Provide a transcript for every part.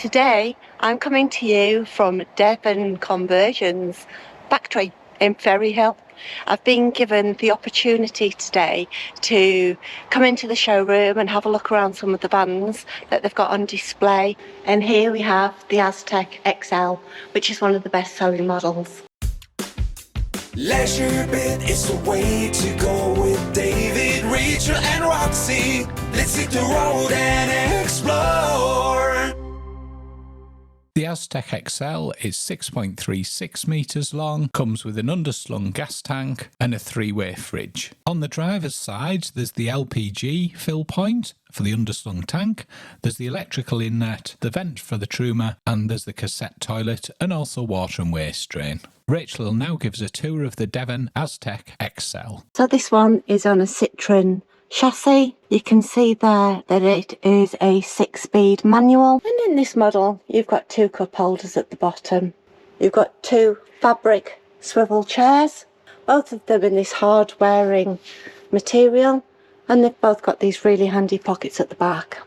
Today I'm coming to you from Devon Conversions factory in Ferryhill. I've been given the opportunity today to come into the showroom and have a look around some of the vans that they've got on display, and here we have the Aztec XL, which is one of the best selling models. LeisureBit is the way to go with David, Rachel and Roxy. Let's hit the road and explore. The Aztec XL is 6.36 metres long, comes with an underslung gas tank and a 3-way fridge. On the driver's side, there's the LPG fill point for the underslung tank, there's the electrical inlet, the vent for the truma, and there's the cassette toilet and also water and waste drain. Rachel now gives a tour of the Devon Aztec XL. So this one is on a Citroen chassis. You can see there that it is a 6-speed manual, and in this model you've got 2 cup holders at the bottom. You've got 2 fabric swivel chairs, both of them in this hard wearing material, and they've both got these really handy pockets at the back.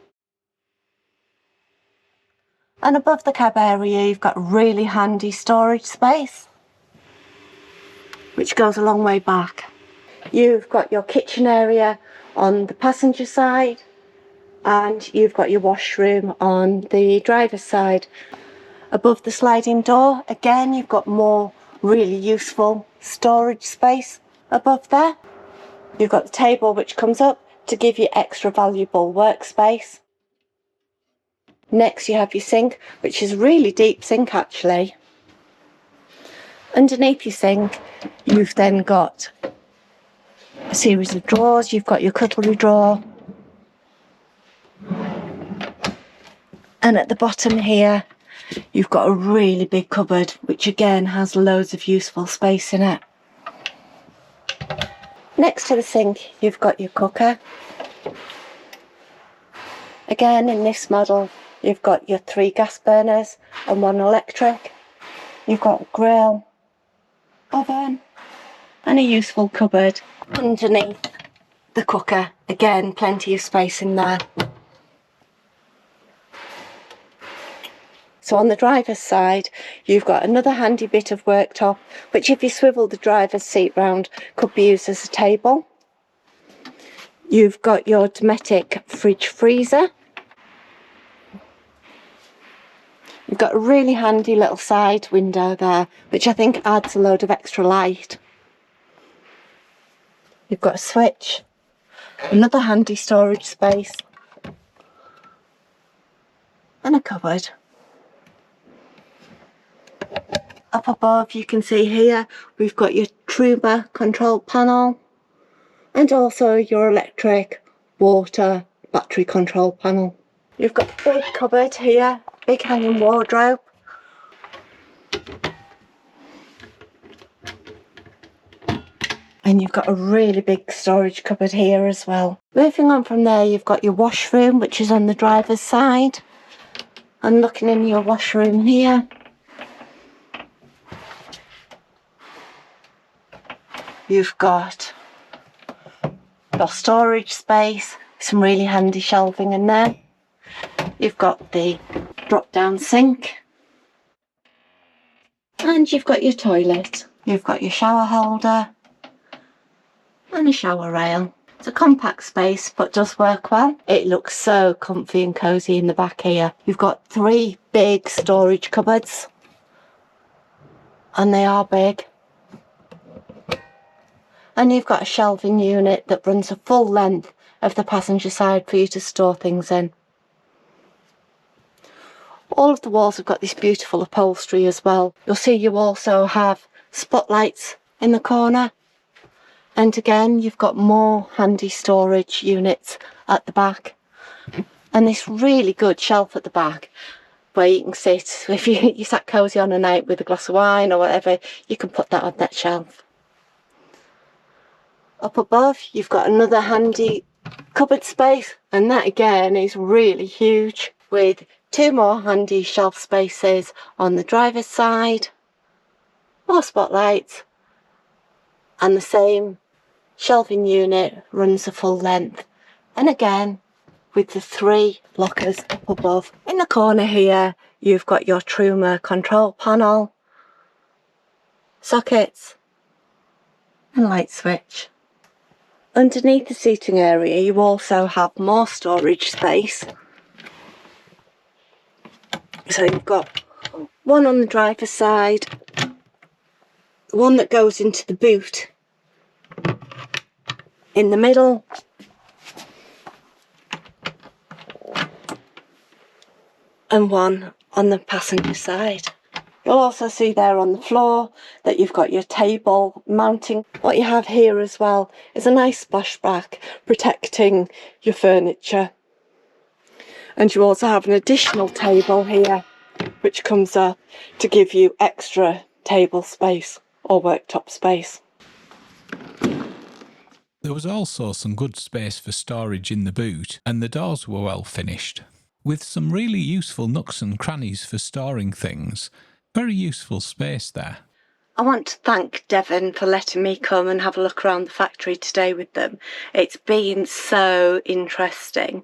And above the cab area you've got really handy storage space, which goes a long way back. You've got your kitchen area on the passenger side, and you've got your washroom on the driver's side. Above the sliding door, again, you've got more really useful storage space above there. You've got the table which comes up to give you extra valuable workspace. Next you have your sink, which is a really deep sink actually. Underneath your sink you've then got a series of drawers. You've got your cutlery drawer, and at the bottom here you've got a really big cupboard which again has loads of useful space in it. Next to the sink you've got your cooker. Again, in this model you've got your 3 gas burners and 1 electric. You've got a grill, oven and a useful cupboard underneath the cooker. Again, plenty of space in there. So on the driver's side you've got another handy bit of worktop, which if you swivel the driver's seat round could be used as a table. You've got your Dometic fridge freezer. You've got a really handy little side window there, which I think adds a load of extra light. You've got a switch, another handy storage space, and a cupboard. Up above you can see here we've got your truma control panel and also your electric, water, battery control panel. You've got a big cupboard here, big hanging wardrobe. And you've got a really big storage cupboard here as well. Moving on from there you've got your washroom, which is on the driver's side. And looking in your washroom here, you've got your storage space, some really handy shelving in there. You've got the drop down sink, and you've got your toilet. You've got your shower holder and a shower rail. It's a compact space but does work well. It looks so comfy and cosy in the back here. You've got 3 big storage cupboards, and they are big. And you've got a shelving unit that runs the full length of the passenger side for you to store things in. All of the walls have got this beautiful upholstery as well. You'll see you also have spotlights in the corner. And again, you've got more handy storage units at the back. And this really good shelf at the back where you can sit. If you sat cosy on a night with a glass of wine or whatever, you can put that on that shelf. Up above, you've got another handy cupboard space. And that again is really huge, with 2 more handy shelf spaces on the driver's side. More spotlights. And the same shelving unit runs the full length, and again with the 3 lockers up above. In the corner here, you've got your Truma control panel, sockets and light switch. Underneath the seating area, you also have more storage space. So you've got one on the driver's side, one that goes into the boot in the middle, and one on the passenger side. You'll also see there on the floor that you've got your table mounting. What you have here as well is a nice splashback protecting your furniture. And you also have an additional table here which comes up to give you extra table space or worktop space. There was also some good space for storage in the boot, and the doors were well finished, with some really useful nooks and crannies for storing things. Very useful space there. I want to thank Devon for letting me come and have a look around the factory today with them. It's been so interesting.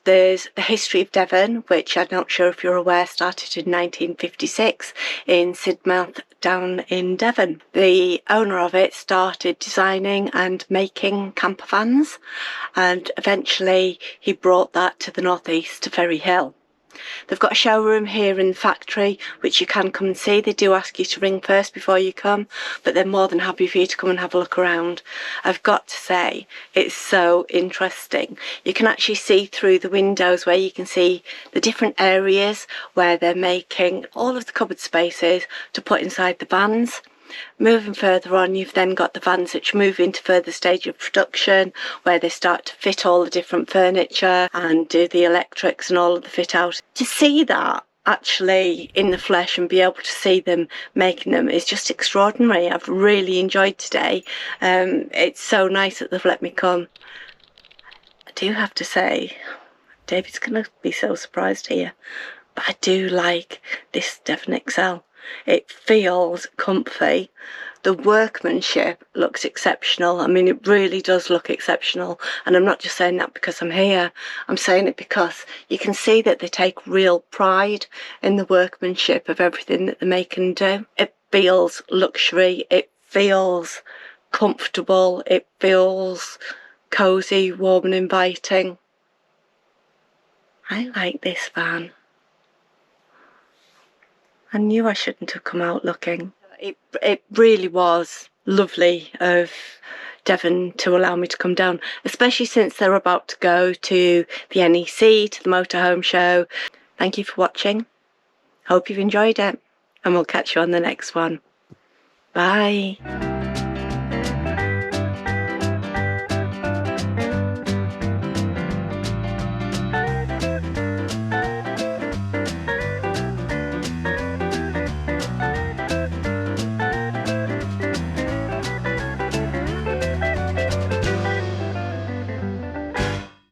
There's the history of Devon, which I'm not sure if you're aware started in 1956 in Sidmouth down in Devon. The owner of it started designing and making campervans, and eventually he brought that to the northeast to Ferryhill. They've got a showroom here in the factory which you can come and see. They do ask you to ring first before you come, but they're more than happy for you to come and have a look around. I've got to say, it's so interesting. You can actually see through the windows where you can see the different areas where they're making all of the cupboard spaces to put inside the vans. Moving further on, you've then got the vans which move into further stage of production where they start to fit all the different furniture and do the electrics and all of the fit out. To see that actually in the flesh and be able to see them making them is just extraordinary. I've really enjoyed today. It's so nice that they've let me come. I do have to say, David's going to be so surprised here, but I do like this Devon XL. It feels comfy. The workmanship looks exceptional. I mean, it really does look exceptional. And I'm not just saying that because I'm here. I'm saying it because you can see that they take real pride in the workmanship of everything that they make and do. It feels luxury. It feels comfortable. It feels cosy, warm and inviting. I like this van. I knew I shouldn't have come out looking. It really was lovely of Devon to allow me to come down, especially since they're about to go to the NEC, to the Motorhome show. Thank you for watching. Hope you've enjoyed it, and we'll catch you on the next one. Bye.